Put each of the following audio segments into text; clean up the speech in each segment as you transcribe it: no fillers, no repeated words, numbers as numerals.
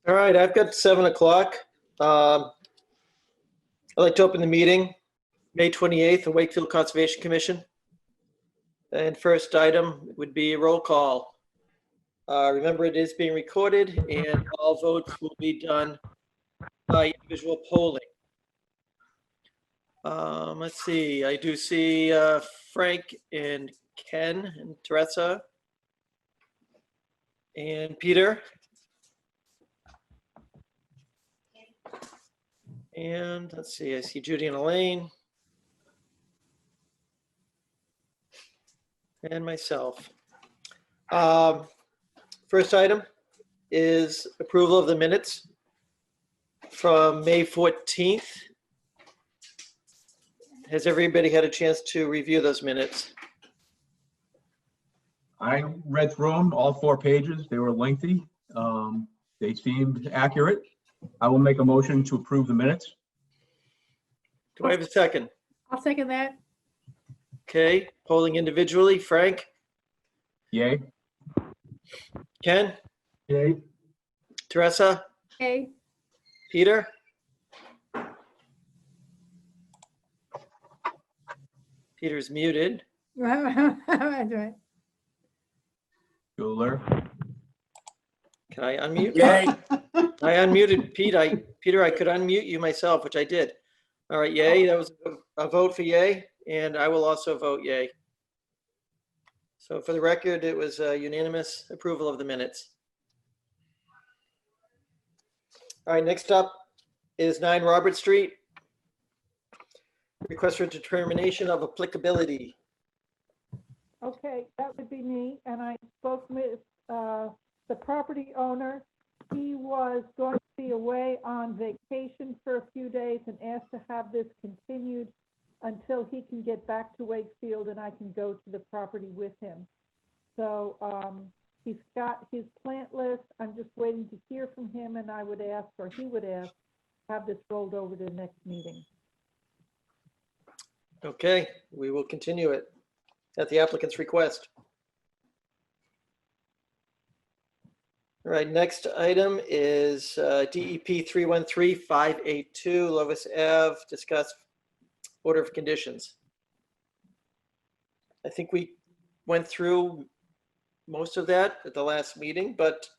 All right, I've got 7 o'clock. I'd like to open the meeting, May 28th, the Wakefield Conservation Commission. And first item would be a roll call. Remember, it is being recorded and all votes will be done by individual polling. Let's see, I do see Frank and Ken and Teresa and Peter. And let's see, I see Judy and Elaine. And myself. First item is approval of the minutes from May 14th. Has everybody had a chance to review those minutes? I read through them, all 4 pages. They were lengthy. They seemed accurate. I will make a motion to approve the minutes. Do I have a second? I'll second that. Okay, polling individually. Frank, Yay? Ken, Yay. Teresa, Okay. Peter? Peter's muted. That's right. Bueller? Can I unmute? Yay. I unmuted Peter, I could unmute you myself, which I did. All right, yay. That was a vote for yay, and I will also vote yay. So for the record, it was a unanimous approval of the minutes. All right, next up is 9 Robert Street. Request for determination of applicability. Okay, that would be me, and I spoke with the property owner. He was going to be away on vacation for a few days and asked to have this continued until he can get back to Wakefield and I can go to the property with him. So he's got his plant list. I'm just waiting to hear from him, and I would ask, or he would ask, have this rolled over to the next meeting. Okay, we will continue it at the applicant's request. All right, next item is DEP 313582 Lovis Ave, discuss order of conditions. I think we went through most of that at the last meeting, but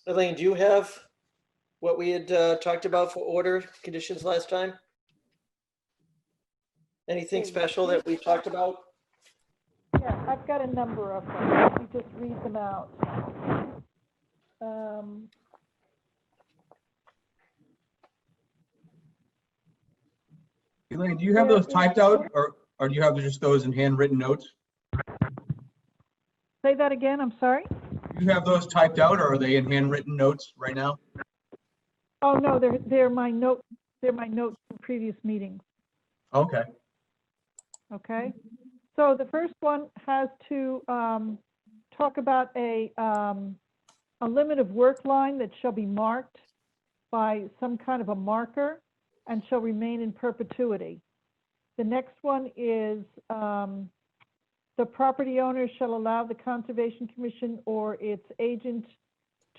Elaine, do you have what we had talked about for order conditions last time? Anything special that we talked about? Yeah, I've got a number of them. Let me just read them out. Elaine, do you have those typed out or do you have just those in handwritten notes? Say that again, I'm sorry? Do you have those typed out or are they in handwritten notes right now? Oh, no, they're my notes. They're my notes from previous meetings. Okay. Okay, so the first one has to talk about a limit of work line that shall be marked by some kind of a marker and shall remain in perpetuity. The next one is the property owner shall allow the Conservation Commission or its agent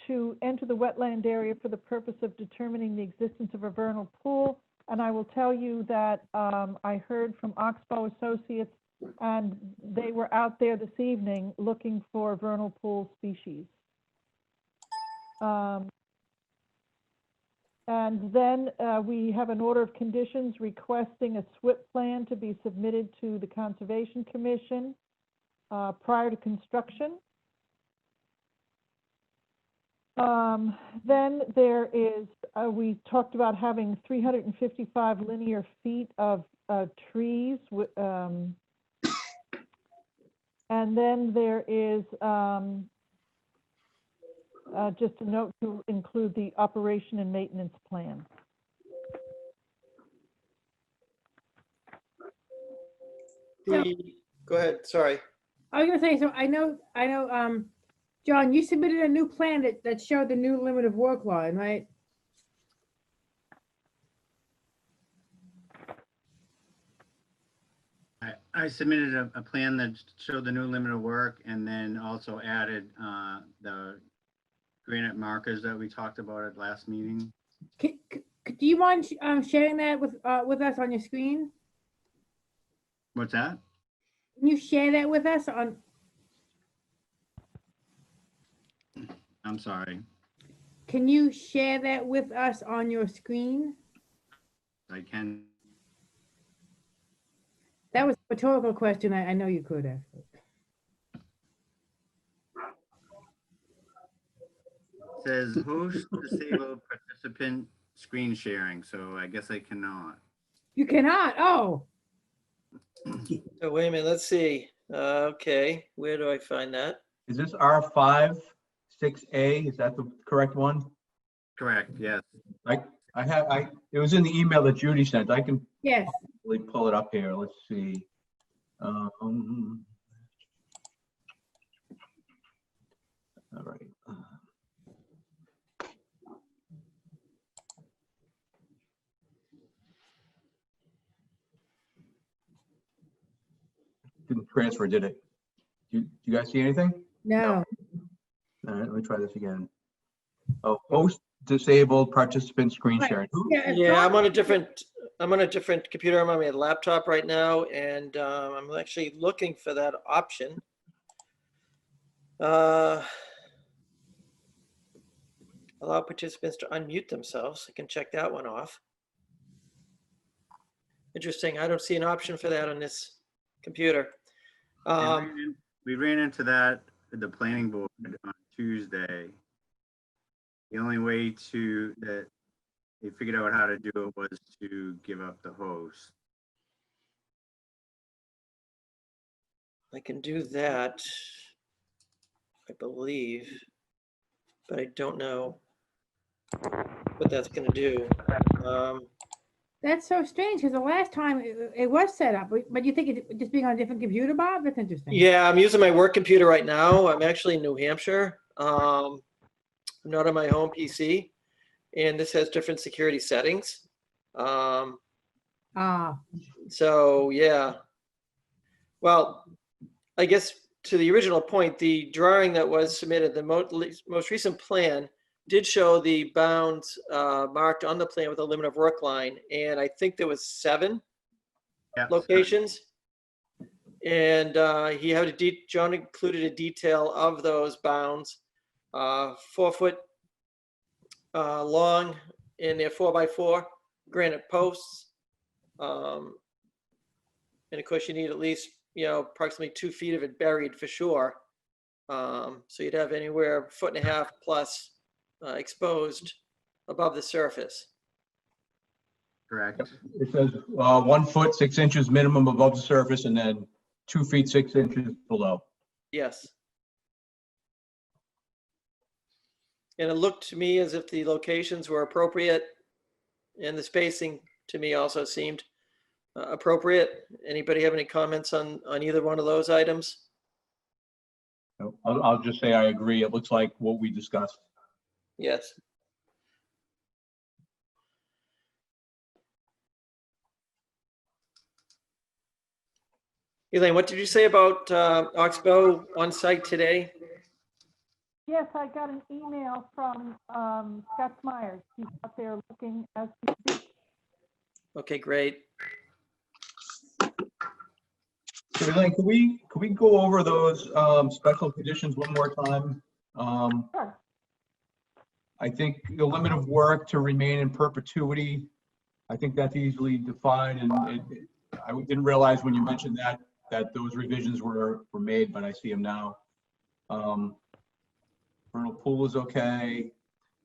to enter the wetland area for the purpose of determining the existence of a vernal pool. And I will tell you that I heard from Oxbow Associates, and they were out there this evening looking for vernal pool species. And then we have an order of conditions requesting a SWIP plan to be submitted to the Conservation Commission prior to construction. Then there is, we talked about having 355 linear feet of trees. And then there is just a note to include the operation and maintenance plan. Go ahead, sorry. I was gonna say, so I know, John, you submitted a new plan that showed the new limit of work line, right? I submitted a plan that showed the new limit of work and then also added the granite markers that we talked about at last meeting. Do you mind sharing that with us on your screen? What's that? Can you share that with us on? I'm sorry. Can you share that with us on your screen? I can. That was a rhetorical question. I know you could actually. It says host disabled participant screen sharing, so I guess I cannot. You cannot. Oh, So wait a minute, let's see. Okay, where do I find that? Is this R5, 6A? Is that the correct one? Correct, yes. It was in the email that Judy sent. I can yes. probably pull it up here. Let's see. All right. Didn't transfer, did it? You guys see anything? No. All right, let me try this again. Oh, host disabled participant screen Right. sharing. Yeah, I'm on a different computer. I'm on my laptop right now, and I'm actually looking for that option. Allow participants to unmute themselves. I can check that one off. Interesting. I don't see an option for that on this computer. We ran into that at the planning board on Tuesday. The only way that they figured out how to do it was to give up the host. I can do that, I believe, but I don't know what that's going to do. That's so strange because the last time it was set up, but you think it just being on a different computer, Bob? That's interesting. Yeah, I'm using my work computer right now. I'm actually in New Hampshire. I'm not on my home PC, and this has different security settings. So yeah. Well, I guess to the original point, the drawing that was submitted, the most recent plan did show the bounds marked on the plan with a limit of work line, and I think there was 7 locations. And he had John included a detail of those bounds, 4 foot long, and they're 4x4 granite posts. And of course, you need at least approximately 2 feet of it buried for sure. So you'd have anywhere 1.5 feet plus exposed above the surface. Correct. It says 1 foot 6 inches minimum above the surface, and then 2 feet 6 inches below. Yes. And it looked to me as if the locations were appropriate, and the spacing to me also seemed appropriate. Anybody have any comments on either one of those items? I'll just say I agree. It looks like what we discussed. Yes. Elaine, what did you say about Oxbow on site today? Yes, I got an email from Scott Myers. He's out there looking as we speak. Okay, great. So Elaine, could we go over those special conditions one more time? Sure. I think the limit of work to remain in perpetuity, I think that's easily defined, and I didn't realize when you mentioned that those revisions were made, but I see them now. Vernal pool is okay.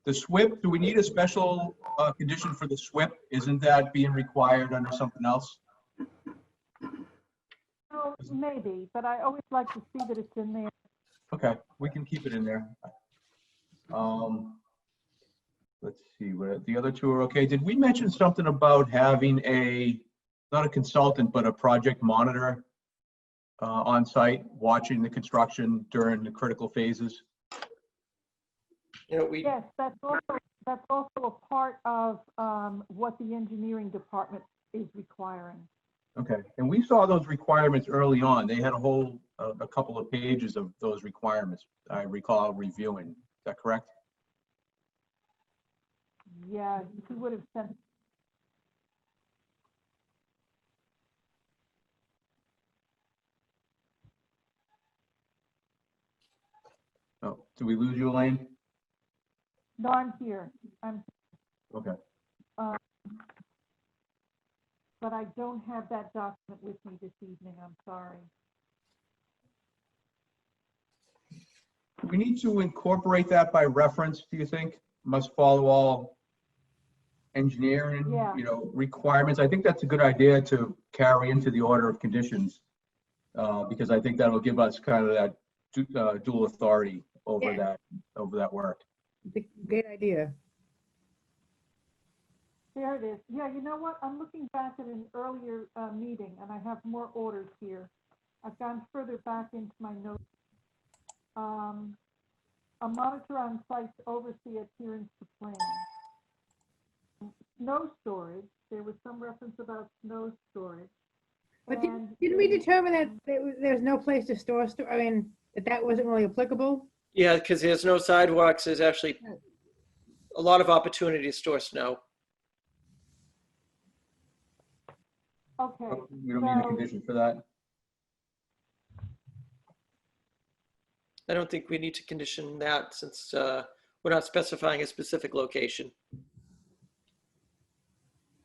The SWIP, do we need a special condition for the SWIP? Isn't that being required under something else? Oh, maybe, but I always like to see that it's in there. Okay, we can keep it in there. Let's see, what the other 2 are okay. Did we mention something about having not a consultant, but a project monitor on site watching the construction during the critical phases? Yes, that's also a part of what the engineering department is requiring. Okay, and we saw those requirements early on. They had a whole, a couple of pages of those requirements, I recall reviewing. Is that correct? Yeah, he would have sent, Oh, did we lose you, Elaine? no, I'm here. Okay. But I don't have that document with me this evening. I'm sorry. We need to incorporate that by reference, do you think? Must follow all engineering, Yeah. requirements. I think that's a good idea to carry into the order of conditions, because I think that'll give us kind of that dual authority over Yeah. that work. It's a great idea. There it is. Yeah, you know what? I'm looking back at an earlier meeting, and I have more orders here. I've gone further back into my notes. A monitor on site to oversee adherence to plan. Snow storage. There was some reference about snow storage. But And didn't we determine that there's no place to store, I mean, that wasn't really applicable? Yeah, because there's no sidewalks. There's actually a lot of opportunity to store snow. Okay. We don't need a so- condition for that. I don't think we need to condition that since we're not specifying a specific location.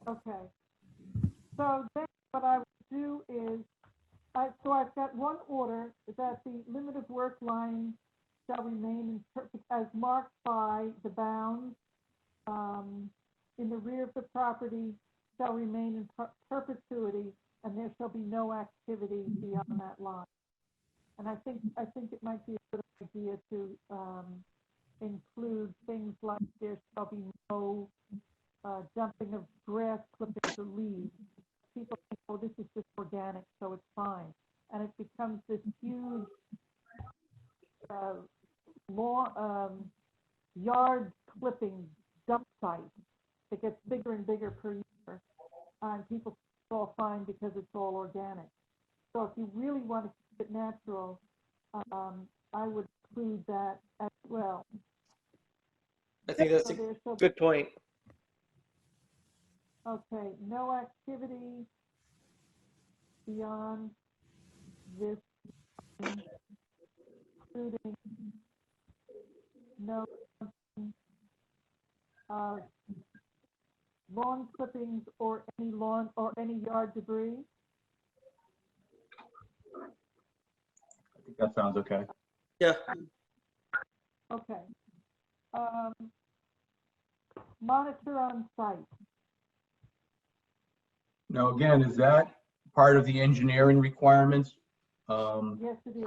Okay. So then what I would do is, so I've got one order that the limit of work line shall remain as marked by the bounds in the rear of the property shall remain in perpetuity, and there shall be no activity beyond that line. And I think it might be a good idea to include things like there shall be no dumping of grass clippings or leaves. People think, oh, this is just organic, so it's fine. And it becomes this huge yard clipping dump site that gets bigger and bigger per year. And people think it's all fine because it's all organic. So if you really want to keep it natural, I would include that as well. I think that's So a there shall good point. Okay, no activity beyond this, including no lawn clippings or any yard debris. I think that sounds okay. Yeah, Okay. Monitor on site. Now, again, is that part of the engineering requirements? Yes, it is.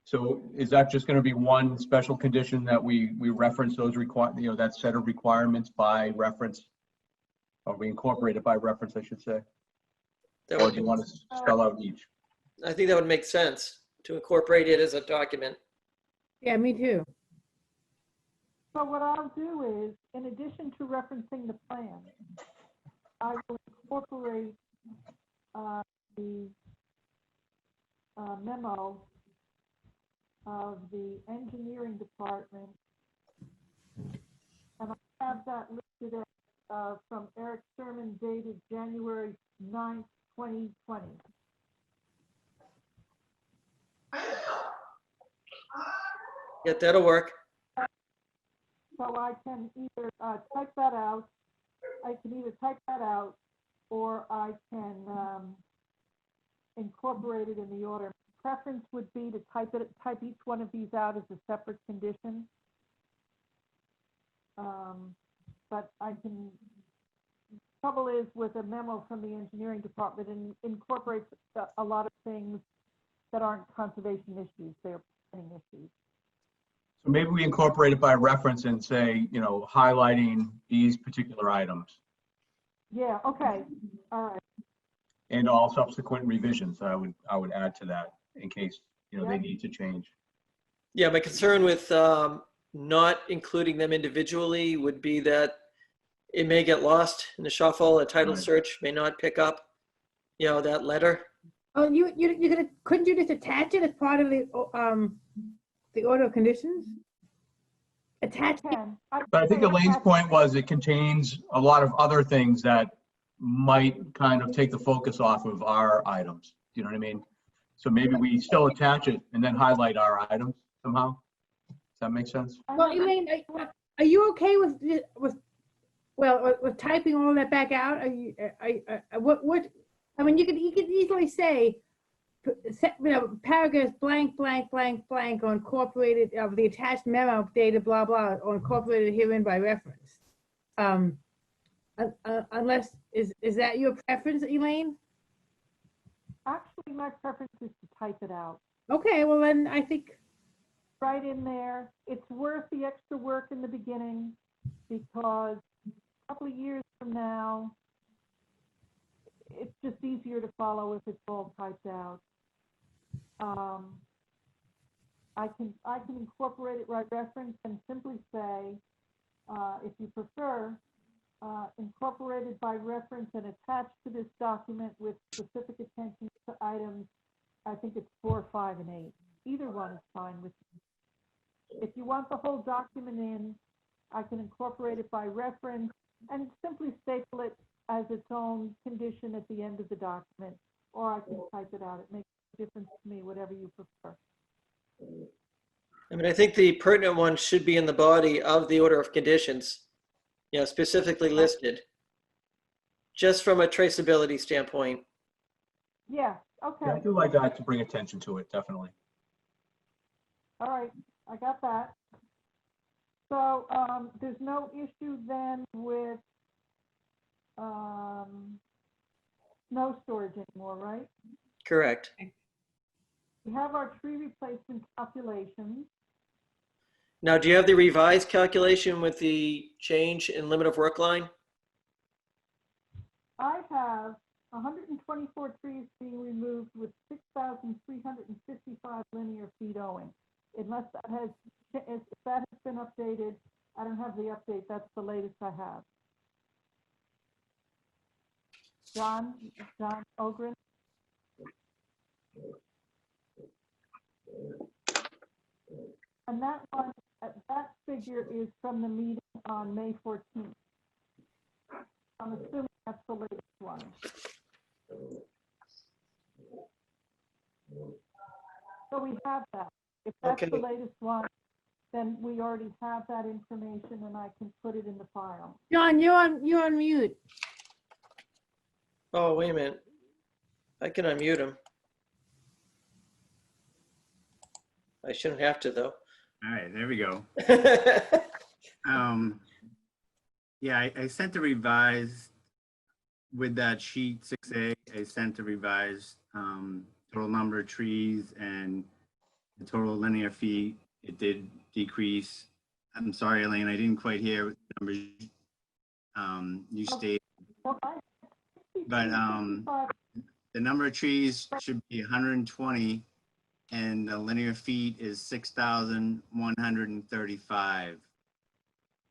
So is that just going to be one special condition that we reference those that set of requirements by reference? Or we incorporate it by reference, I should say? that Or would do you be, want to spell out each? I think that would make sense to incorporate it as a document. Yeah, me too. So what I'll do is, in addition to referencing the plan, I will incorporate the memo of the engineering department, and I have that listed as, from Eric Sherman dated January 9th, 2020. Yeah, that'll work. So I can either type that out, or I can incorporate it in the order. Preference would be to type each one of these out as a separate condition. But trouble is with a memo from the engineering department, and incorporates a lot of things that aren't conservation issues, they're planning issues. So maybe we incorporate it by reference and say, highlighting these particular items Yeah, okay, all right. and all subsequent revisions. I would add to that in case, they Yeah. need to change. Yeah, my concern with not including them individually would be that it may get lost in the shuffle. A title Right. search may not pick up. that letter. Oh, couldn't you just attach it as part of the order of conditions? Attach it. Can. But I think Elaine's point was it contains a lot of other things that might kind of take the focus off of our items. Do you know what I mean? So maybe we still attach it and then highlight our items somehow. Does that make sense? Well, Elaine, are you okay with typing all that back out? What, I mean, you could easily say, paragraphs blank, blank, blank, blank, or incorporated, the attached memo dated blah, blah, or incorporated herein by reference. Unless, is that your preference, Elaine? Actually, my preference is to type it out. Okay, well then I think, Right in there. It's worth the extra work in the beginning because a couple of years from now, it's just easier to follow if it's all typed out. I can incorporate it by reference and simply say, if you prefer, incorporated by reference and attached to this document with specific attention to items. I think it's 4, 5, and 8. Either one is fine with me. If you want the whole document in, I can incorporate it by reference and simply staple it as its own condition at the end of the document, or I can type it out. It makes a difference to me, whatever you prefer. I mean, I think the pertinent one should be in the body of the order of conditions, specifically listed, just from a traceability standpoint. Yeah, okay. Yeah, I do like that to bring attention to it, definitely. All right, I got that. So there's no issue then with snow storage anymore, right? Correct. We have our tree replacement calculations. Now, do you have the revised calculation with the change in limit of work line? I have 124 trees being removed with 6,355 linear feet owing. Unless that has, if that has been updated, I don't have the update. That's the latest I have. John Ogren. And that one, that figure is from the meeting on May 14th. I'm assuming that's the latest one. So we have that. If that's Okay. the latest one, then we already have that information and I can put it in the file. John, you're on mute. Oh, wait a minute. I can unmute him. I shouldn't have to, though. All right, there we go. Yeah, I sent a revised with that sheet 6A. I sent a revised total number of trees and the total linear feet. It did decrease. I'm sorry, Elaine, I didn't quite hear what numbers you stated, So but the number of trees should be 120 and the linear feet is 6,135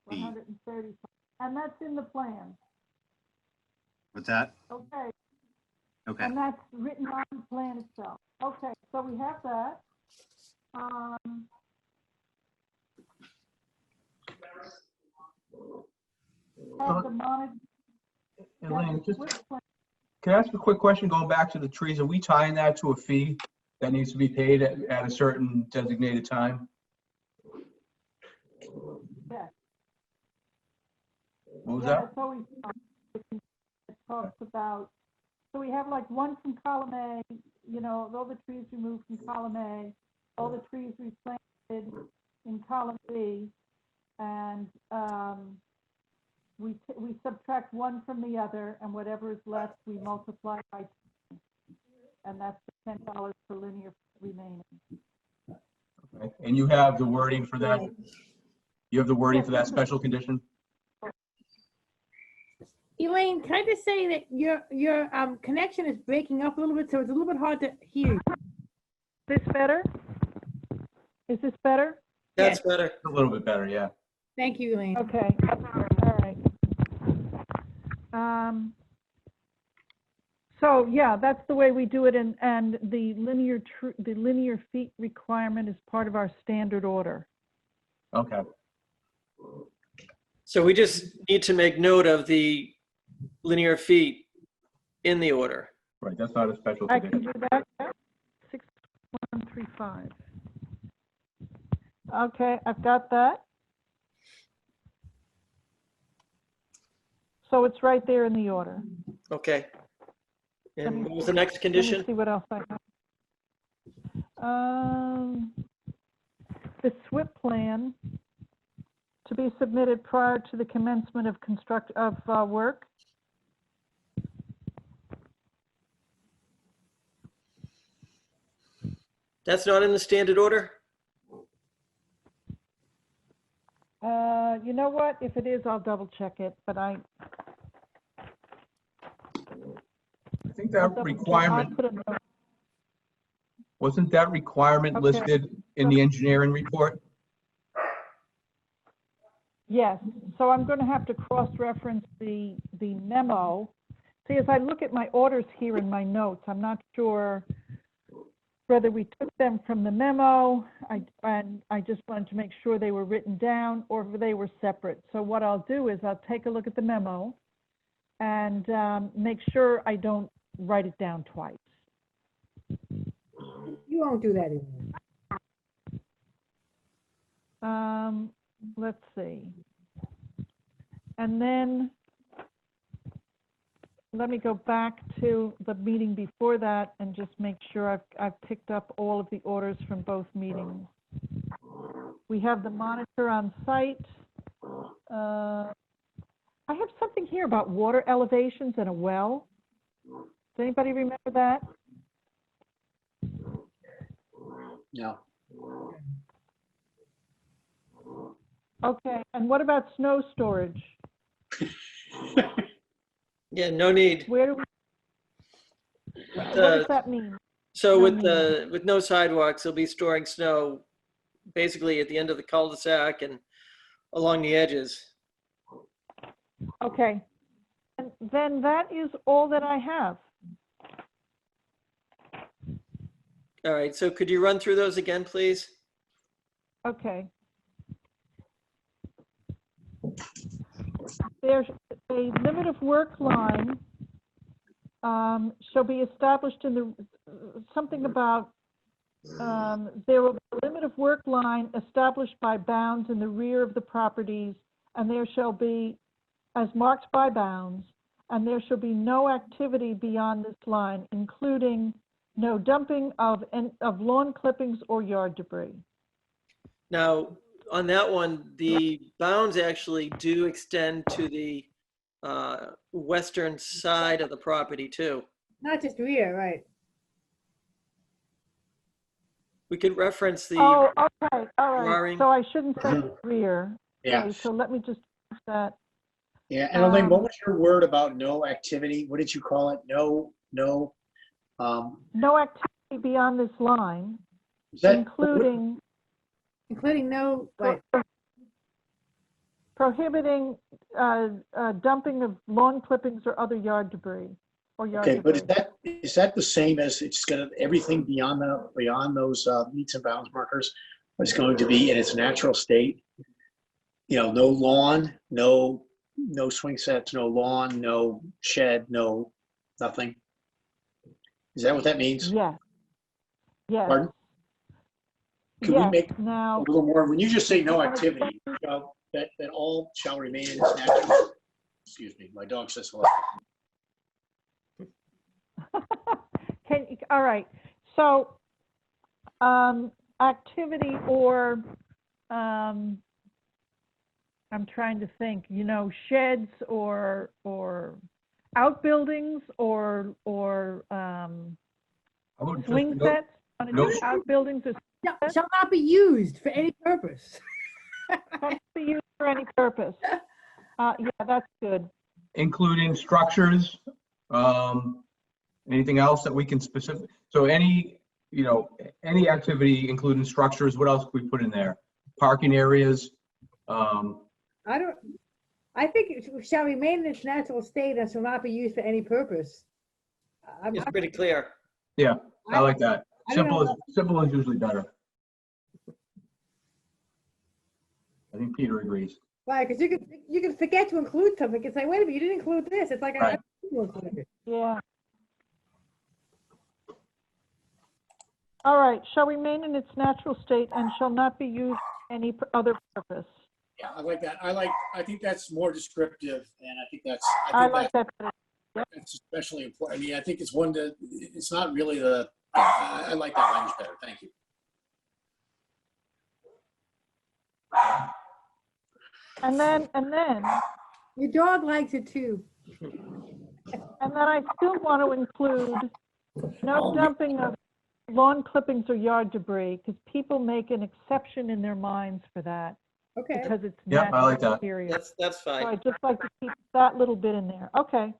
feet. 130, and that's in the plan. What's that? Okay, Okay. and that's written on the plan itself. Okay, so we have that. Have the monitor. Elaine, just, Which plan? can I ask a quick question going back to the trees? Are we tying that to a fee that needs to be paid at a certain designated time? Yes. What was Yeah, that? it's always, it talks about, so we have like one from column A, all the trees removed from column A, all the trees replanted in column B, and we subtract one from the other, and whatever is left, we multiply by 10. And that's the $10 per linear remaining. Okay. And you have the wording for that? You have the wording for that special condition? Elaine, can I just say that your connection is breaking up a little bit, so it's a little bit hard to hear you. This better? Is this better? That's better. A little bit better, yeah. Thank you, Elaine. Okay, all right. So, yeah, that's the way we do it, and the linear feet requirement is part of our standard order. Okay. So we just need to make note of the linear feet in the order. Right, that's not a special I can condition. do that, yeah. 6135. Okay, I've got that. So it's right there in the order. Okay. Let And me what was the next Let condition? me see what else I have. The SWIP plan to be submitted prior to the commencement of work. That's not in the standard order? You know what? If it is, I'll double check it, but I think I'll that double check. requirement, I'll put a note. wasn't that requirement Okay. listed in the engineering report? Yes, so I'm going to have to cross-reference the memo. See, as I look at my orders here in my notes, I'm not sure whether we took them from the memo, and I just wanted to make sure they were written down, or if they were separate. So what I'll do is I'll take a look at the memo and make sure I don't write it down twice. You won't do that anymore. Let's see. And then let me go back to the meeting before that and just make sure I've picked up all of the orders from both meetings. We have the monitor on site. I have something here about water elevations and a well. Does anybody remember that? No. Okay, and what about snow storage? Yeah, no need. Where do we, With, what does that mean? So No with no sidewalks, they'll be storing snow basically at the end of the cul-de-sac and along the edges. Okay, and then that is all that I have. All right, so could you run through those again, please? Okay. There's a limit of work line shall be established in the, something about, there will be a limit of work line established by bounds in the rear of the properties, and there shall be, as marked by bounds, and there shall be no activity beyond this line, including no dumping of lawn clippings or yard debris. Now, on that one, the bounds actually do extend to the western side of the property too. Not just rear, right? We could reference the, Oh, okay, all right. drawing. So I shouldn't say rear. Yeah. Okay, so let me just fix that. Yeah, and Elaine, what was your word about no activity? What did you call it? No. No activity beyond this line, Is that, including Including no, right, prohibiting dumping of lawn clippings or other yard debris or yard okay, but debris. is that the same as it's gonna, everything beyond those meets and bounds markers is going to be in its natural state? You know, no lawn, no swing sets, no lawn, no shed, no nothing? Is that what that means? Yes. Yes. Pardon? Can we Yes. make a Now, little more, when you just say no activity, that all shall remain in its natural, excuse me, my dog says hello. all right. So, activity or, I'm trying to think, you know, sheds or outbuildings or How about just swing no- sets. Want to no- do outbuildings or shall not be used for any purpose. can't be used for any purpose. Yeah, that's good. including structures, anything else that we can specific, so any, you know, any activity including structures, what else can we put in there? Parking areas, I think it shall remain in its natural state and shall not be used for any purpose. It's pretty clear. Yeah, I like that. I don't know. Simple is usually better. I think Peter agrees. Why? Because you can forget to include something. It's like, wait a minute, you didn't include this. It's like, Right. I didn't include it. Yeah. All right, shall remain in its natural state and shall not be used for any other purpose. Yeah, I like that. I think that's more descriptive, and I think that's, I like that. that's especially important. I mean, I think it's one that, it's not really the, yeah, I like that language better. Thank you. And then, Your dog likes it too. I still want to include no dumping of lawn clippings or yard debris, because people make an exception in their minds for that, Okay. because it's Yep, I natural like that. material. That's So fine. I'd just like to keep that little bit in there. Okay.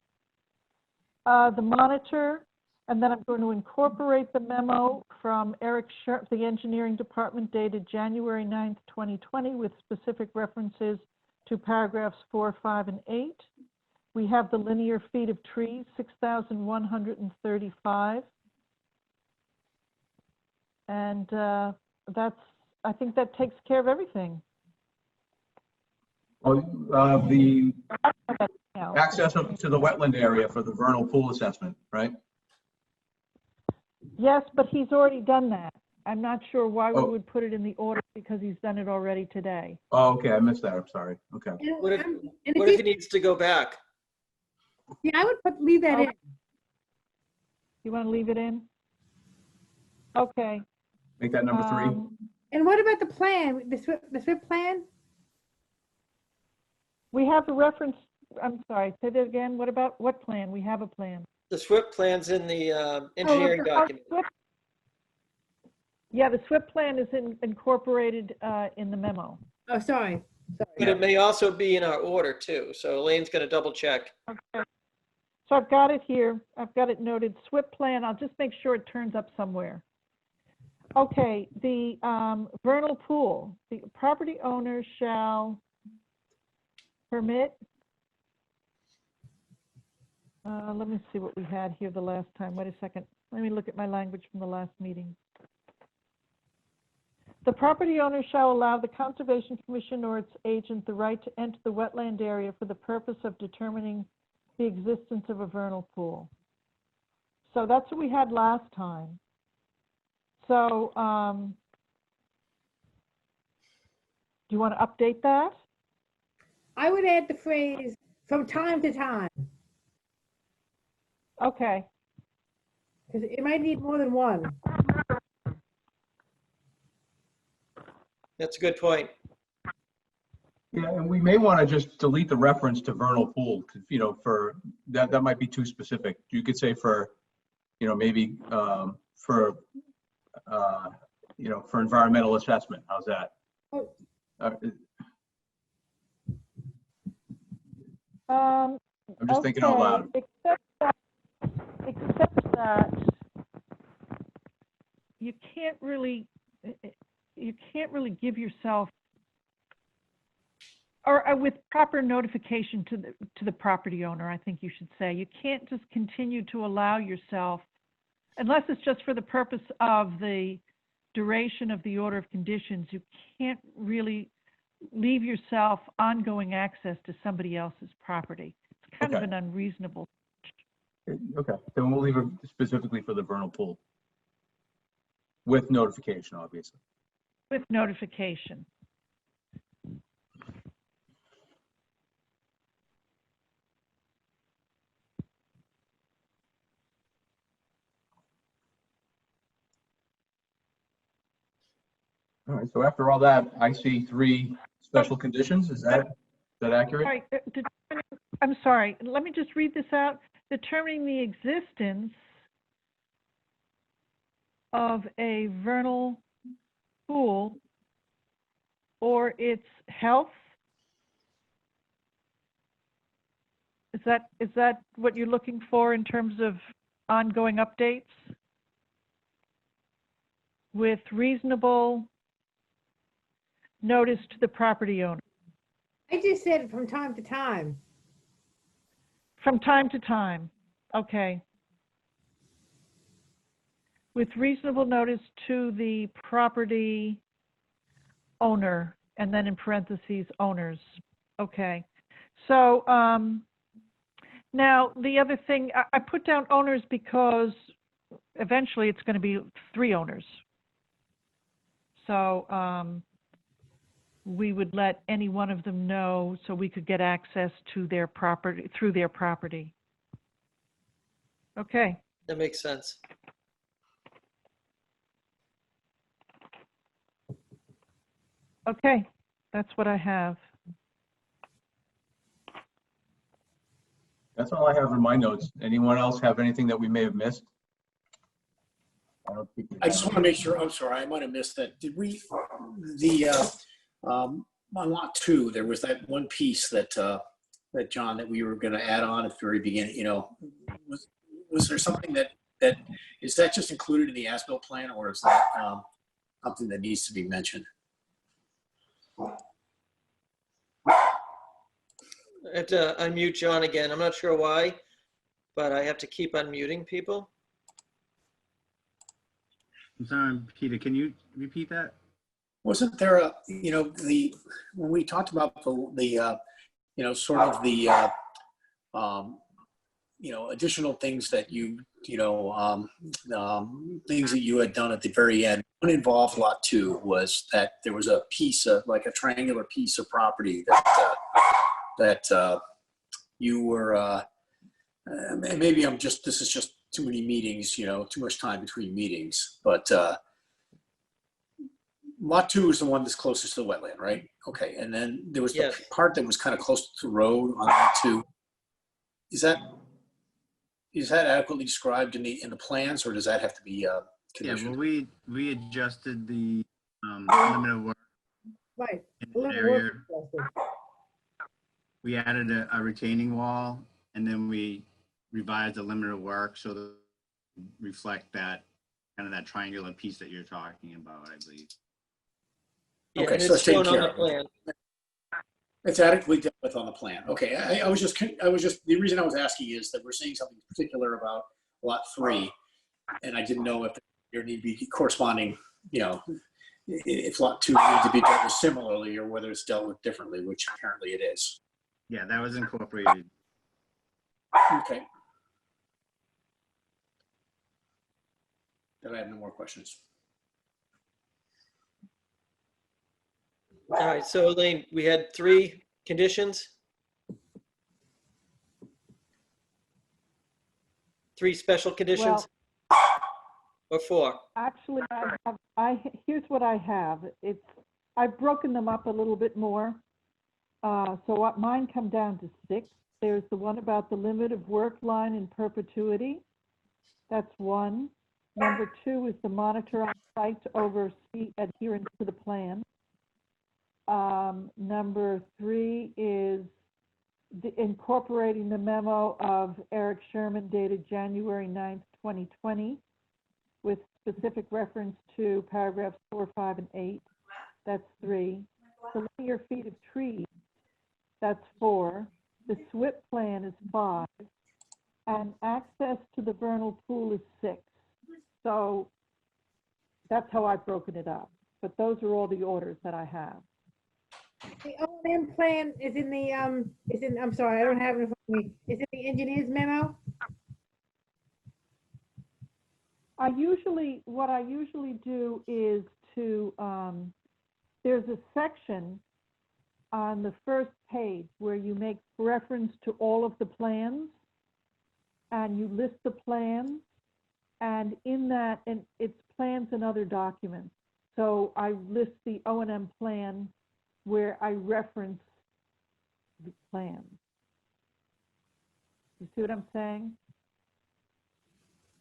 The monitor, and then I'm going to incorporate the memo from Eric Sharp, the engineering department, dated January 9th, 2020, with specific references to paragraphs 4, 5, and 8. We have the linear feet of trees, 6,135. And I think that takes care of everything. Oh, the Now, access to the wetland area for the vernal pool assessment, right? yes, but he's already done that. I'm not sure why we Oh. would put it in the order, because he's done it already today. Oh, okay, I missed that. I'm sorry. Okay. And, What if- and What if it needs to go back? yeah, I would leave that in. You want to leave it in? Okay. Make that number 3. And what about the plan, the SWIP plan? We have a reference, I'm sorry, say that again. What plan? We have a plan. The SWIP plan's in the engineering Oh, document. SWIP. Yeah, the SWIP plan is incorporated in the memo. Oh, sorry. But it may also be in our order too. So Elaine's going to double check. Okay. So I've got it here. I've got it noted. SWIP plan. I'll just make sure it turns up somewhere. Okay, the vernal pool. The property owner shall permit. Let me see what we had here the last time. Wait a second. Let me look at my language from the last meeting. The property owner shall allow the Conservation Commission or its agent the right to enter the wetland area for the purpose of determining the existence of a vernal pool. So that's what we had last time. So do you want to update that? I would add the phrase from time to time, Okay. because it might need more than one. That's a good point. Yeah, and we may want to just delete the reference to vernal pool, 'cause, for that might be too specific. You could say for, maybe for environmental assessment. How's that? Oh. I'm just thinking out loud. Except that you can't really give yourself, or with proper notification to the property owner, I think you should say. You can't just continue to allow yourself, unless it's just for the purpose of the duration of the order of conditions, you can't really leave yourself ongoing access to somebody else's property. It's kind of Okay. an unreasonable. Okay, then we'll leave it specifically for the vernal pool. With notification, obviously. With notification. All right, so after all that, I see 3 special conditions. Is that accurate? All right, I'm sorry, let me just read this out. Determining the existence of a vernal pool or its health. Is that what you're looking for in terms of ongoing updates? With reasonable notice to the property owner. I just said from time to time. From time to time, okay. with reasonable notice to the property owner, and then in parentheses, owners. Okay. So now the other thing, I put down owners because eventually it's going to be 3 owners. So we would let any one of them know so we could get access to their property, through their property. Okay. That makes sense. Okay, that's what I have. That's all I have in my notes. Anyone else have anything that we may have missed? I don't think we I just have. want to make sure, I'm sorry, I might have missed that. Did we, on lot 2, there was that one piece that, that John, that we were going to add on at the very beginning, you know, was there something that, is that just included in the as-built plan, or is that something that needs to be mentioned? I have to unmute John again. I'm not sure why, but I have to keep unmuting people. I'm sorry, Peter, can you repeat that? Wasn't there a, you know, when we talked about the you know, sort of the, you know, additional things that you know, things that you had done at the very end. What involved lot 2 was that there was a piece of, like a triangular piece of property that you were, maybe this is just too many meetings, you know, too much time between meetings, but lot 2 is the one that's closest to the wetland, right? Okay, and then there was the Yes. part that was kind of close to the road on lot 2. Is that adequately described in the plans, or does that have to be Yeah, conditioned? well, we adjusted the limit of work Right. in A that little area. work. We added a retaining wall, and then we revised the limit of work so that it reflect that kind of that triangular piece that you're talking about, I believe. Yeah, Okay, and so it's it's taken shown on care the of. plan. It's adequately dealt with on the plan. Okay, I was just, the reason I was asking is that we're seeing something particular about lot 3, and I didn't know if there need to be corresponding, you know, if lot 2 needs to be dealt with similarly, or whether it's dealt with differently, which apparently it is. Yeah, that was incorporated. Okay. Then I have no more questions. All right, so Elaine, we had 3 conditions. 3 special conditions, or 4? Actually, here's what I have. I've broken them up a little bit more. So what mine come down to 6. There's the one about the limit of work line in perpetuity. That's 1. Number 2 is the monitor on site to oversee adherence to the plan. Number 3 is incorporating the memo of Eric Sherman dated January 9th, 2020, with specific reference to paragraphs 4, 5, and 8. That's 3. The linear feet of trees, that's 4. The SWIP plan is 5. And access to the vernal pool is 6. So that's how I've broken it up. But those are all the orders that I have. The O&M plan is in the, I'm sorry, I don't have it in front of me. Is it the engineer's memo? What I usually do is to, there's a section on the first page where you make reference to all of the plans, and you list the plans, and in that, and it's plans and other documents. So I list the O&M plan where I reference the plans. You see what I'm saying?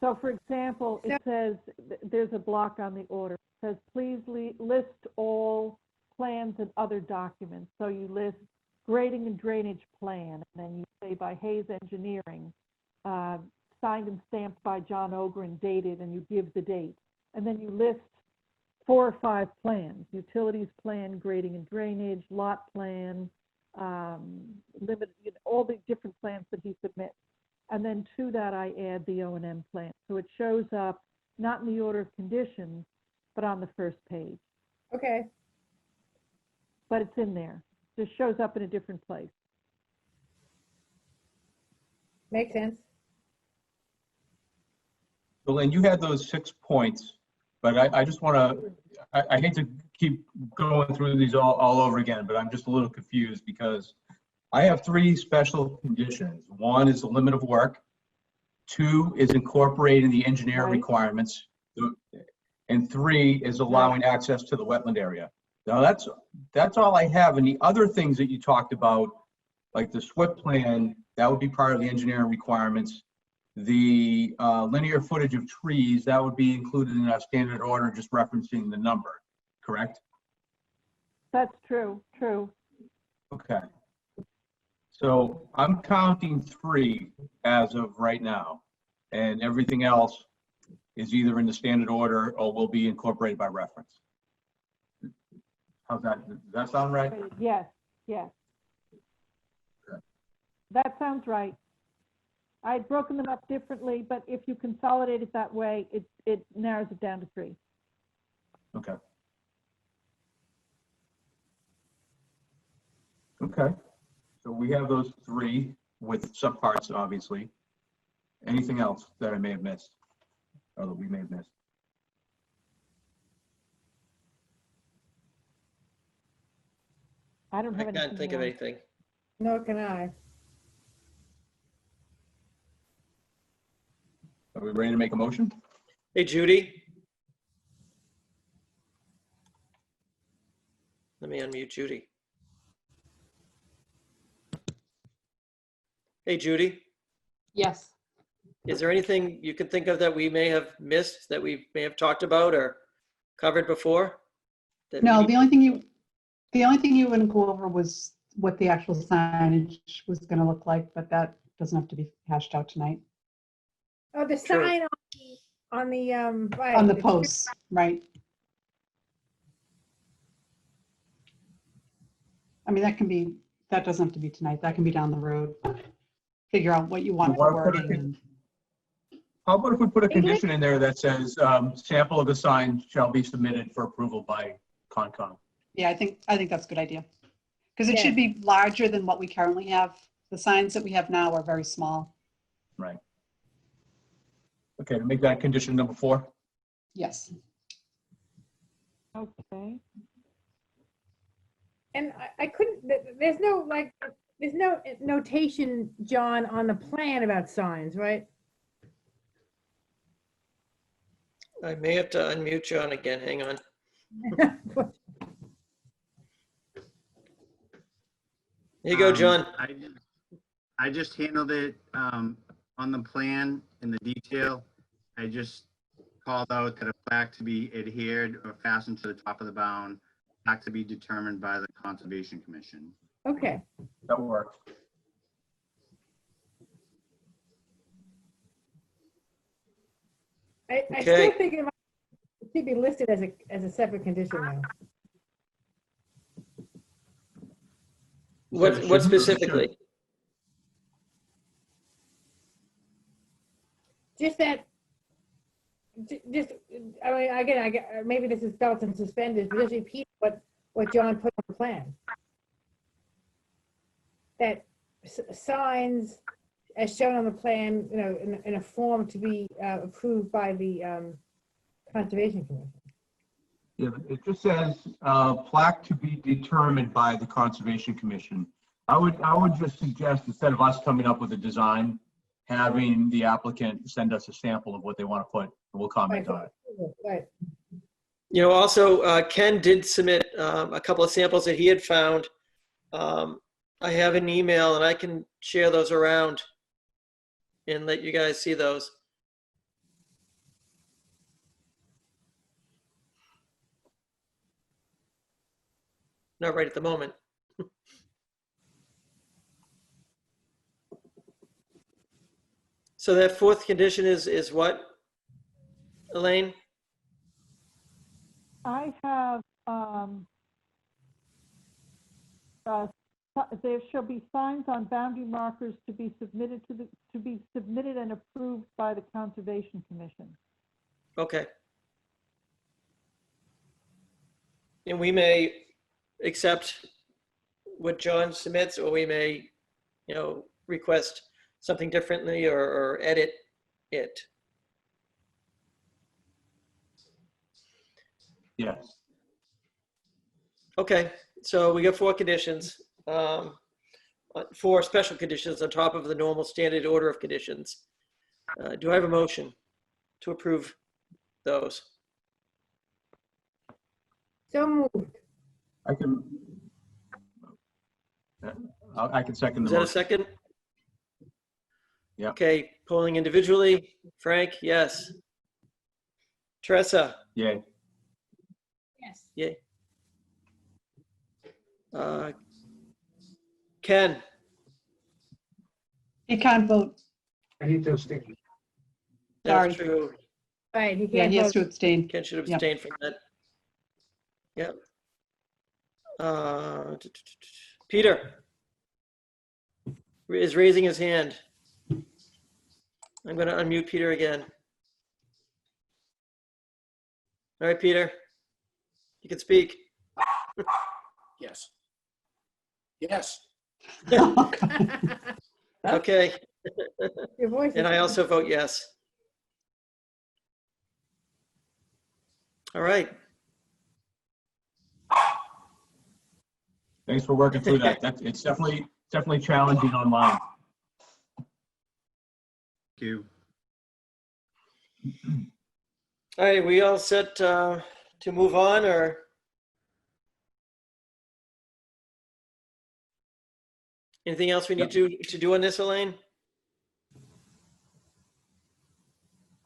So for example, it says, there's a block on the order. It says, please list all plans and other documents. So you list grading and drainage plan, and then you say by Hayes Engineering, signed and stamped by John Ogren, dated, and you give the date. And then you list 4 or 5 plans: utilities plan, grading and drainage, lot plan, limit, all the different plans that he submits. And then to that, I add the O&M plan. So it shows up not in the order of conditions, but on the first page. Okay, But it's in there. Just shows up in a different place. makes sense. Well, and you had those 6 points, but I just want to, I hate to keep going through these all over again, but I'm just a little confused because I have 3 special conditions. 1 is the limit of work. 2 is incorporating the engineer Right. requirements. And 3 is allowing access to the wetland area. Now that's all I have. And the other things that you talked about, like the SWIP plan, that would be part of the engineering requirements. The linear footage of trees, that would be included in our standard order, just referencing the number, correct? That's true, true. Okay. So I'm counting 3 as of right now, and everything else is either in the standard order or will be incorporated by reference. How's that? Does that sound right? Yes, yes. Okay. That sounds right. I'd broken them up differently, but if you consolidate it that way, it narrows it down to 3. Okay. Okay. So we have those 3 with subparts, obviously. Anything else that I may have missed, or that we may have missed? I don't I have anything can't think of more. anything. Nor can I. Are we ready to make a motion? Hey, Judy. Let me unmute Judy. Hey, Judy, Yes. is there anything you can think of that we may have missed, that we may have talked about or covered before? that No, we- the only thing you wouldn't go over was what the actual signage was going to look like, but that doesn't have to be hashed out tonight. Oh, the True. sign on the, right. On the tree- posts, right? I mean, that doesn't have to be tonight. That can be down the road. Figure out what you want for wanna put it wording. in- How about if we put a condition in there that says, sample of the sign shall be submitted for approval by Concom? Yeah, I think that's a good idea. Because it Yeah. should be larger than what we currently have. The signs that we have now are very small. Right. Okay, to make that condition number 4? Yes. Okay. And I couldn't, there's no notation, John, on the plan about signs, right? I may have to unmute John again. Hang on. Here you go, John. I just handled it on the plan in the detail. I just called out that a plaque to be adhered or fastened to the top of the bound, plaque to be determined by the Conservation Commission. Okay, That works. I Okay. still think it should be listed as a separate condition though. What Shouldn't or specifically? Just that, just, I mean, again, maybe this is belts and suspenders, but just repeat what John put on the plan. That signs as shown on the plan, you know, in a form to be approved by the Conservation Commission. Yeah, it just says, plaque to be determined by the Conservation Commission. I would just suggest, instead of us coming up with a design, having the applicant send us a sample of what they want to put, and we'll comment on it. Right. You know, also, Ken did submit a couple of samples that he had found. I have an email and I can share those around and let you guys see those. Not right at the moment. So that 4th condition is what, Elaine? I have, there shall be signs on boundary markers to be submitted and approved by the Conservation Commission. Okay. And we may accept what John submits, or we may, request something differently or edit it. Yes. Okay, so we got 4 conditions, 4 special conditions on top of the normal standard order of conditions. Do I have a motion to approve those? So moved. I can. I can second Is the that a motion. second? Yeah. Okay, polling individually. Frank, yes. Teresa, Yay. Yes. yay. Ken, He can't vote. that's Sorry. true. Right, he Yeah, can't he has vote. to abstain. Ken should Yep. abstain from that. Yep. Peter is raising his hand. I'm going to unmute Peter again. All right, Peter, you can speak. Yes. Yes. Okay, Your voice and is. I also vote yes. All right. Thanks for working through that. It's definitely challenging online. Thank you. All right, we all set to move on, or? Anything else we need to do on this, Elaine?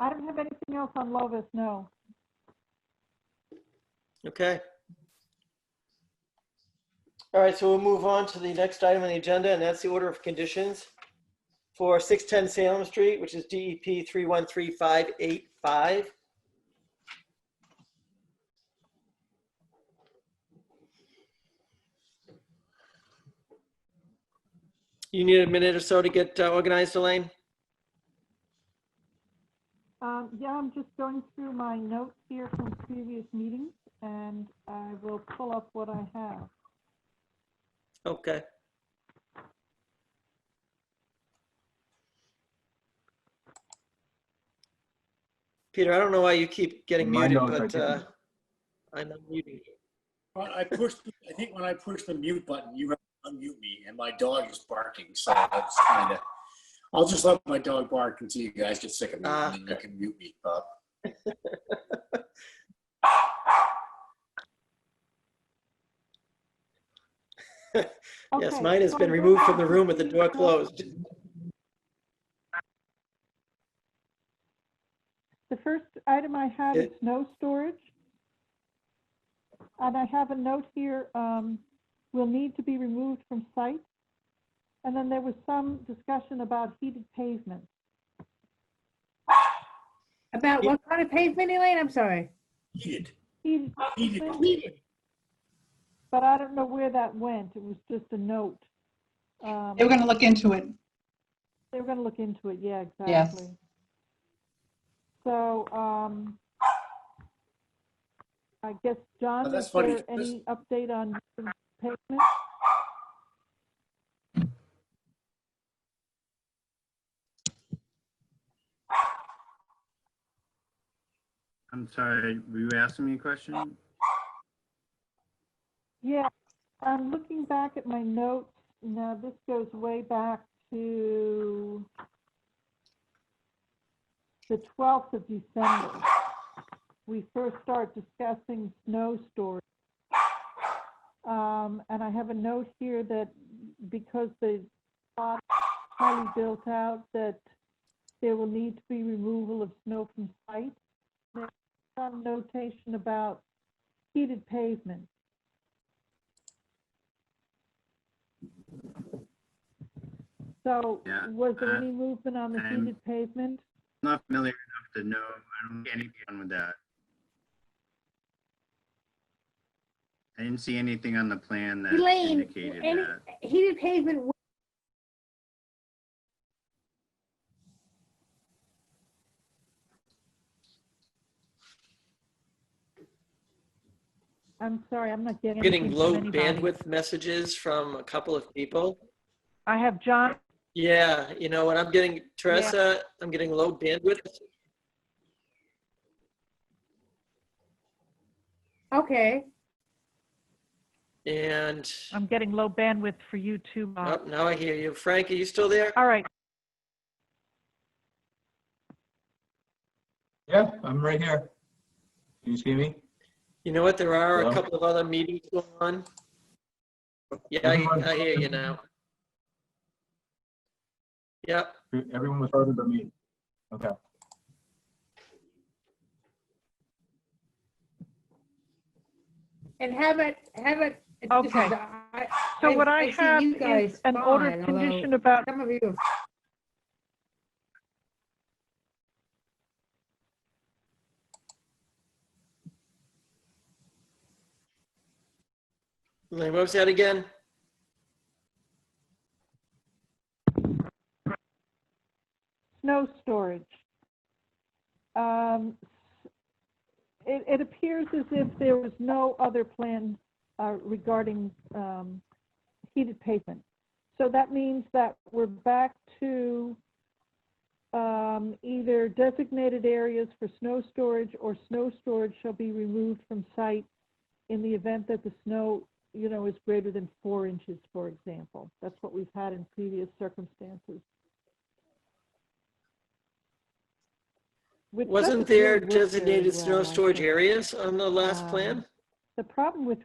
I don't have anything else on Lovis, no. Okay. All right, so we'll move on to the next item on the agenda, and that's the order of conditions for 610 Salem Street, which is DEP 313585. You need a minute or so to get organized, Elaine? Yeah, I'm just going through my notes here from previous meetings, and I will pull up what I have. Okay. Peter, I don't know why you keep getting My muted, notes, I but didn't. I'm unmuting you. Well, I think when I pushed the mute button, you unmute me, and my dog is barking. So that's kind of. I'll just let my dog bark until you guys get sick of me, and then you can mute me. Yes, Okay, mine has so been I'm removed going from the room with the door closed. The first item I had is Okay. snow storage. And I have a note here, will need to be removed from site. And then there was some discussion about heated pavement. About what kind of pavement, Elaine? I'm sorry. Heated. Heated Heated. pavement, Heated. but I don't know where that went. It was just a note. They were going to look into it. They were going to look into it, yeah, exactly. Yes. So, I guess, John, That's is funny. there any update on pavement? I'm sorry, were you asking me a question? Yeah, I'm looking back at my notes. Now, this goes way back to the 12th of December. We first start discussing snow storage. And I have a note here that because the plot is highly built out, that there will need to be removal of snow from site. There's some notation about heated pavement. So Yeah, was there any movement on the I'm- heated pavement? I'm not familiar enough to know. I don't get anything on with that. I didn't see anything on the plan that Elaine, indicated any that. heated pavement. I'm sorry, I'm not getting Getting anything low from anybody. bandwidth messages from a couple of people. I have John. Yeah, you know, when I'm getting, Teresa, I'm getting low bandwidth. Okay, And, I'm getting low bandwidth for you too, Bob. oh, now I hear you. Frank, are you still there? All right, Yeah, I'm right here. Can you see me? You know what? There are a Hello? couple of other meetings going on. Yeah, Everyone- I hear you now. Yep. Everyone was frozen but me. Okay. and have it. Okay. so what I see have you guys is an order fine, condition although about, some of you have What was that again? snow storage. It appears as if there was no other plan regarding heated pavement. So that means that we're back to either designated areas for snow storage or snow storage shall be removed from site in the event that the snow, is greater than 4 inches, for example. That's what we've had in previous circumstances. Which Wasn't doesn't really there work very designated snow well, I storage think. areas on the last plan? The problem with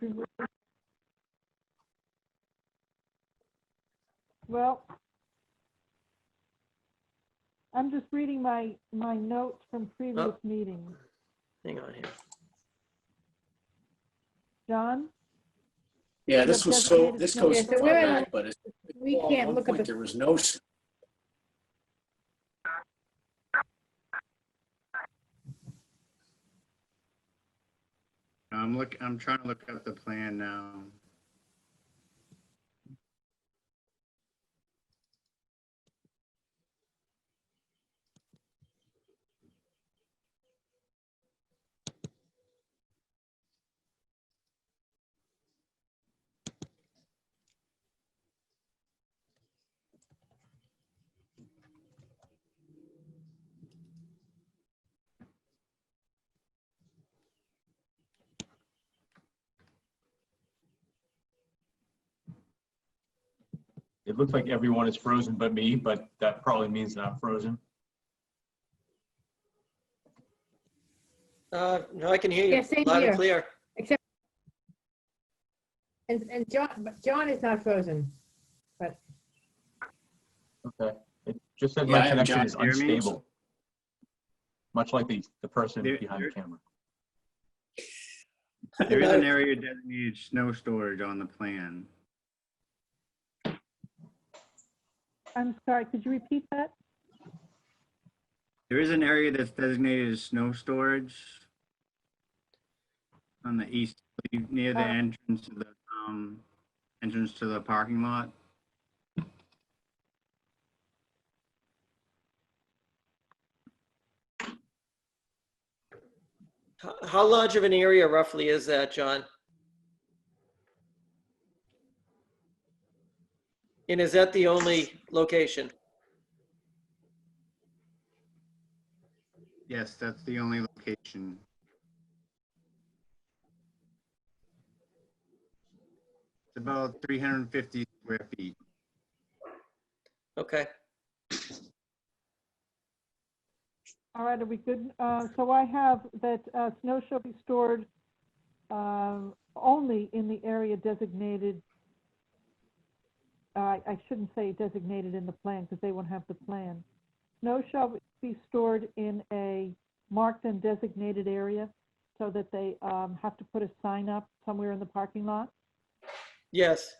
well, I'm just reading my notes from previous meetings. Hang on here. Yeah, John? this Yeah, goes designated so snow- far Yeah, so back, but it's, we at can't one look at point the there was no. I'm trying to look up the plan now. It looks like everyone is frozen but me, but that probably means that I'm frozen. No, I can hear you Yeah, same loud here. and clear. except and John is not frozen. Okay. It just said Yeah, I my have connection John is hear me? unstable. Much like the person There- behind the there- camera. There is an area designated snow storage on the plan. I'm sorry, could you repeat that? There is an area that's designated as snow storage on the east, near the entrance to the parking lot. How large of an area roughly is that, John? And is that the only location? Yes, that's the only location. It's about 350 square feet. Okay. All right, are we good? So I have that snow shall be stored only in the area designated. I shouldn't say designated in the plan because they won't have the plan. Snow shall be stored in a marked and designated area so that they have to put a sign up somewhere in the parking lot. Yes.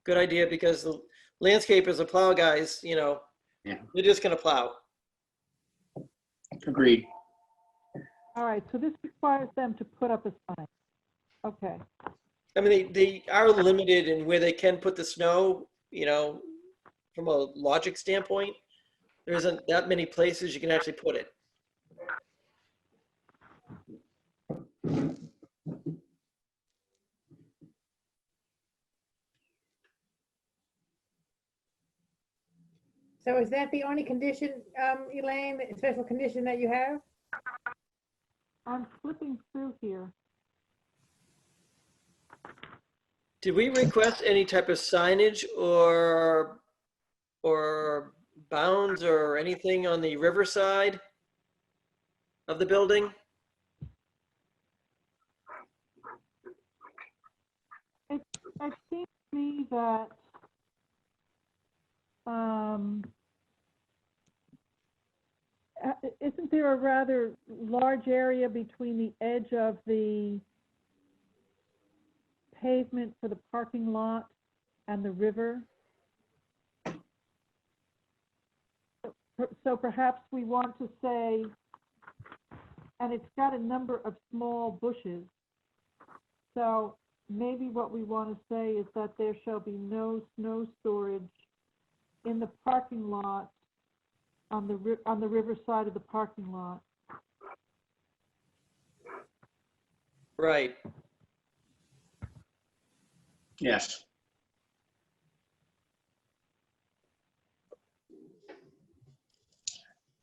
Good idea, because the landscapers, the plow guys, Yeah. they're just gonna plow. Agreed. All right, so this requires them to put up a sign. Okay. I mean, they are limited in where they can put the snow, from a logic standpoint. There isn't that many places you can actually put it. So is that the only condition, Elaine, the special condition that you have? I'm flipping through here. Did we request any type of signage or bounds or anything on the riverside of the building? It seems to me that isn't there a rather large area between the edge of the pavement for the parking lot and the river? So perhaps we want to say, and it's got a number of small bushes. So maybe what we want to say is that there shall be no snow storage in the parking lot on the river side of the parking lot. Right. Yes.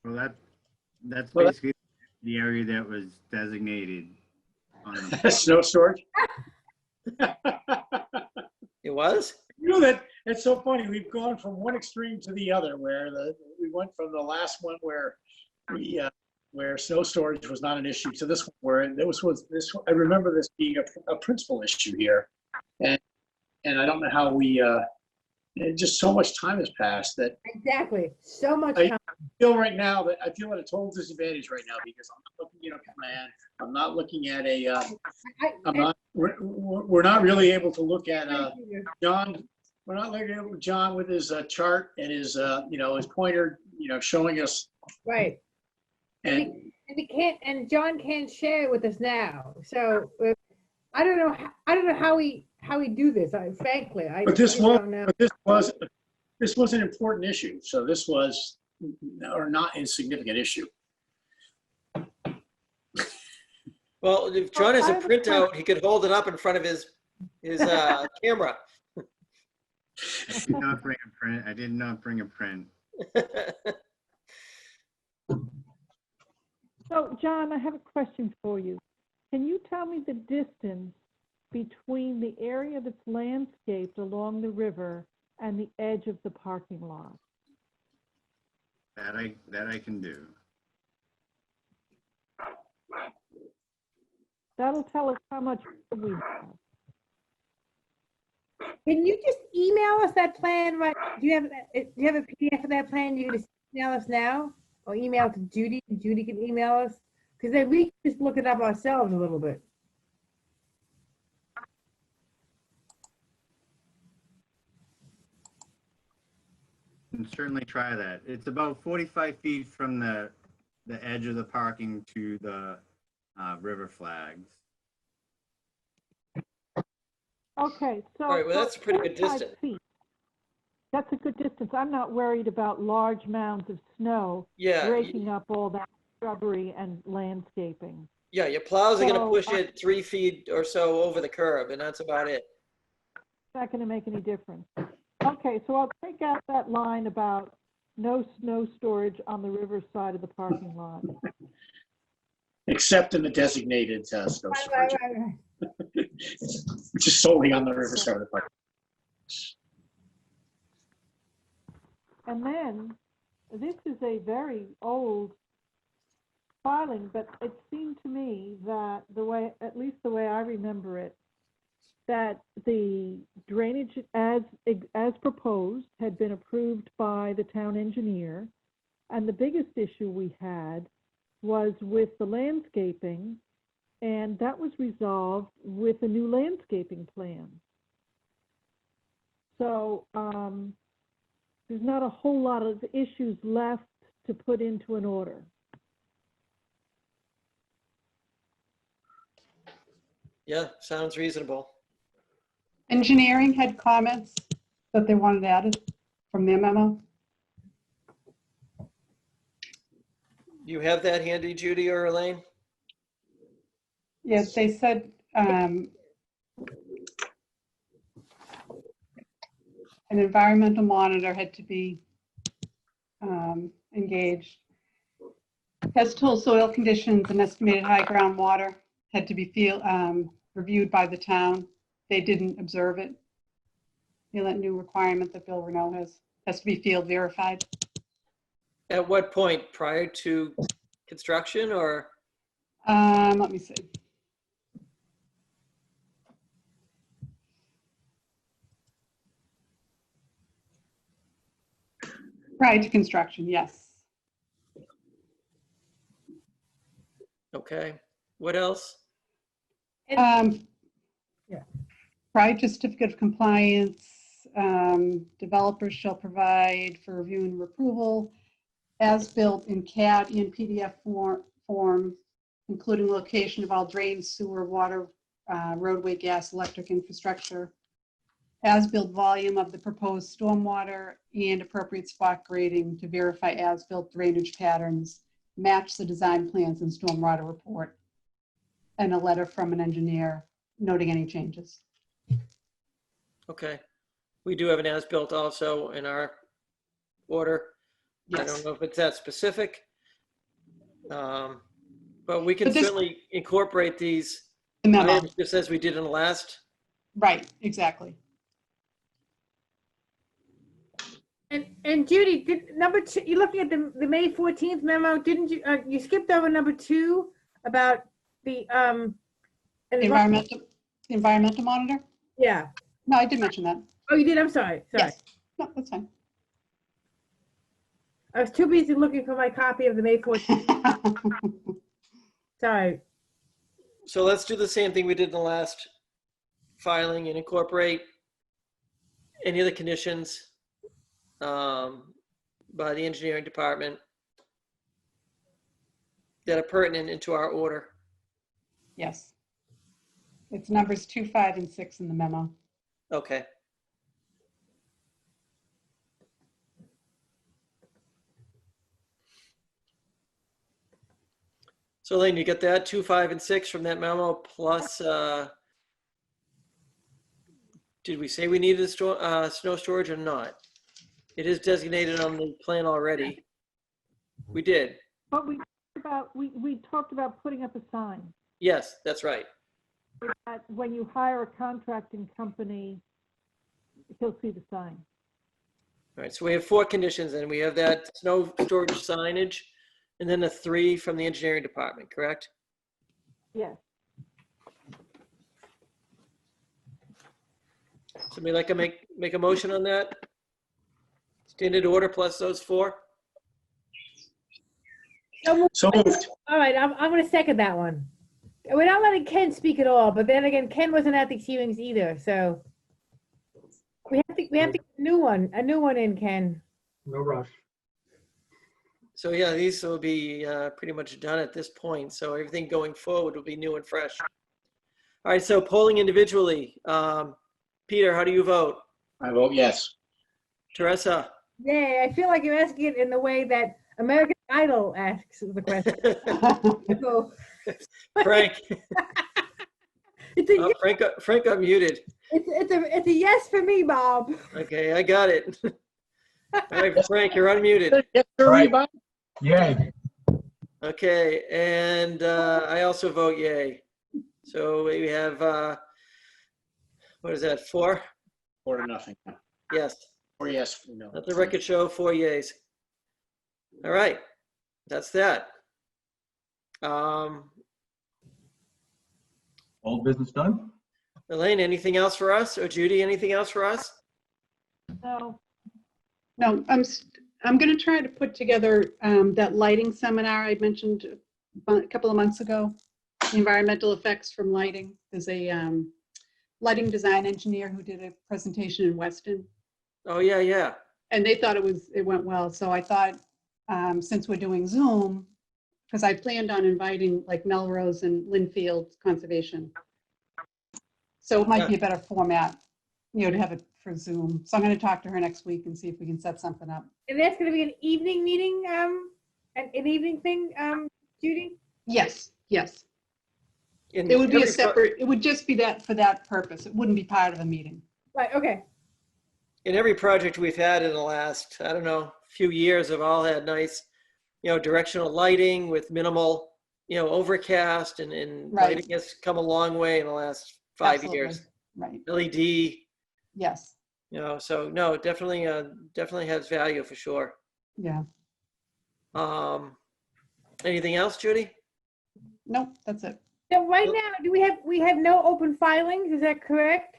Well, that's Well, basically the area that was designated on the Snow storage. It was? You know that it's so funny. We've gone from one extreme to the other, where we went from the last one where where snow storage was not an issue to this one where this. I remember this being a principal issue here, and I don't know how we. Just so much time has passed that Exactly, so much I time. feel right now that I feel at a total disadvantage right now because I'm not looking at a plan. I'm not looking at a. I'm not. We're not really able to look at John. We're not looking at John with his chart and his his pointer showing us. Right. And he can't, and John can't share it with us now. So I don't know how we do this. Frankly, I but this just was don't know. this was an important issue. So this was or not insignificant issue. Well, if John has a printout, he could hold it up in front of his camera. I did not bring a print. I did not bring a print. So, John, I have a question for you. Can you tell me the distance between the area that's landscaped along the river and the edge of the parking lot? That I can do. That'll tell us how much we have. Can you just email us that plan? Right? Do you have a PDF of that plan? You can just email us now, or email it to Judy. Judy can email us because then we can just look it up ourselves a little bit. And certainly try that. It's about 45 feet from the edge of the parking to the river flags. Okay, so. All right, well, that's a pretty good 45 distance. feet. That's a good distance. I'm not worried about large mounds of snow Yeah, breaking up all that shrubbery and landscaping. yeah, your plows are going to So, push it 3 feet or so over the curb, and that's about it. Not going to make any difference. Okay, so I'll take out that line about no snow storage on the river side of the parking lot. Except in the designated snow storage, Right. which is solely on the river side of the park. And then, this is a very old filing, but it seemed to me that at least the way I remember it, that the drainage as proposed had been approved by the town engineer. And the biggest issue we had was with the landscaping, and that was resolved with a new landscaping plan. So there's not a whole lot of issues left to put into an order. Yeah, sounds reasonable. Engineering had comments that they wanted added from their memo. You have that handy, Judy or Elaine? Yes, they said an environmental monitor had to be engaged. Test hole soil conditions and estimated high groundwater had to be reviewed by the town. They didn't observe it. That new requirement that Bill Renault has to be field verified. At what point? Prior to construction or? Let me see. Prior to construction, yes. Okay. What else? Yeah. Prior to certificate of compliance, developers shall provide for review and approval as built in CAD and PDF form, including location of all drains, sewer, water, roadway, gas, electric infrastructure, as-built volume of the proposed stormwater and appropriate spot grading to verify as-built drainage patterns, match the design plans and stormwater report, and a letter from an engineer noting any changes. Okay. We do have an as-built also in our order. I Yes. don't know if it's that specific. But we can But this- certainly incorporate these The memo, items just as we did in the last. right, exactly. And Judy, number 2, you're looking at the May 14th memo, didn't you, you skipped over number 2 about the, Environmental monitor? Yeah. No, I did mention that. Oh, you did? I'm sorry. Yes. No, that's fine. I was too busy looking for my copy of the May 14th. Sorry. So let's do the same thing we did in the last filing and incorporate any of the conditions by the engineering department that are pertinent into our order. Yes. It's numbers 2, 5, and 6 in the memo. Okay. So Elaine, you get that 2, 5, and 6 from that memo plus, did we say we needed a snow storage or not? It is designated on the plan already. We did. But we talked about putting up a sign. Yes, that's right. That when you hire a contracting company, he'll see the sign. All right, so we have 4 conditions and we have that snow storage signage and then the 3 from the engineering department, correct? Yes. Somebody like to make a motion on that? Standard order plus those 4? So moved. All right, I'm going to second that one. We're not letting Ken speak at all, but then again, Ken wasn't at these hearings either, so we have to get a new one in, Ken. No rush. So yeah, these will be pretty much done at this point. So everything going forward will be new and fresh. All right, so polling individually. Peter, how do you vote? I vote yes. Teresa? Yeah, I feel like you're asking it in the way that American Idol asks the question. So, Frank? it's a, Oh, Frank got muted. it's a yes for me, Bob. Okay, I got it. All right, Frank, you're unmuted. Yes, sir, Right. Bob? Yay. Okay, and I also vote yay. So we have, what is that, 4? 4-0. Yes, 4 yes. No. let the record show 4 yays. All right, that's that. Old business done? Elaine, anything else for us? Or Judy, anything else for us? No, No, I'm going to try to put together that lighting seminar I mentioned a couple of months ago, the environmental effects from lighting. There's a lighting design engineer who did a presentation in Weston, Oh, yeah, yeah. and they thought it went well. So I thought, since we're doing Zoom, because I planned on inviting like Melrose and Linfield Conservation. So it might be a better format, to have it for Zoom. So I'm going to talk to her next week and see if we can set something up. And that's going to be an evening meeting, an evening thing, Judy? Yes, yes. In It would be a every pro- separate, it would just be that for that purpose. It wouldn't be part of a meeting. Right, okay. In every project we've had in the last, I don't know, few years have all had nice, directional lighting with minimal, overcast and Right. lighting has come a long way in the last 5 years. Right, LED, yes, so no, definitely has value for sure. yeah. Anything else, Judy? Nope, that's it. So right now, we have no open filings, is that correct?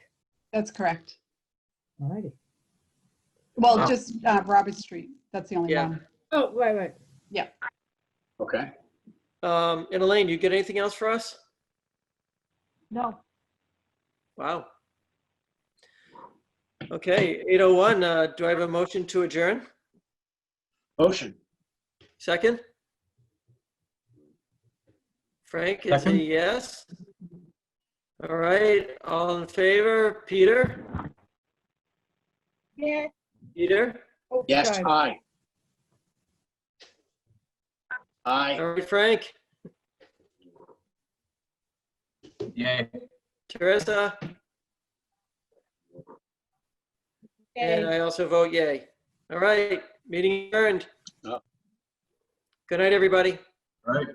That's correct. Alrighty. Well, Wow. just Robert Street. That's the only Yeah. one. Oh, right. Okay. And Elaine, you get anything else for us? No, Wow. Okay, 8:01, do I have a motion to adjourn? Motion. Second? Frank is a Second. yes. All right, all in favor? Peter? Yeah. Peter? Oh, Yes, sorry. aye. Aye. All right, Frank? Yay. Teresa? And Okay. I also vote yay. All right, meeting adjourned. Oh. Good night, everybody. All right.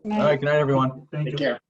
Night. All right. Good night, everyone. Thank Take you. care.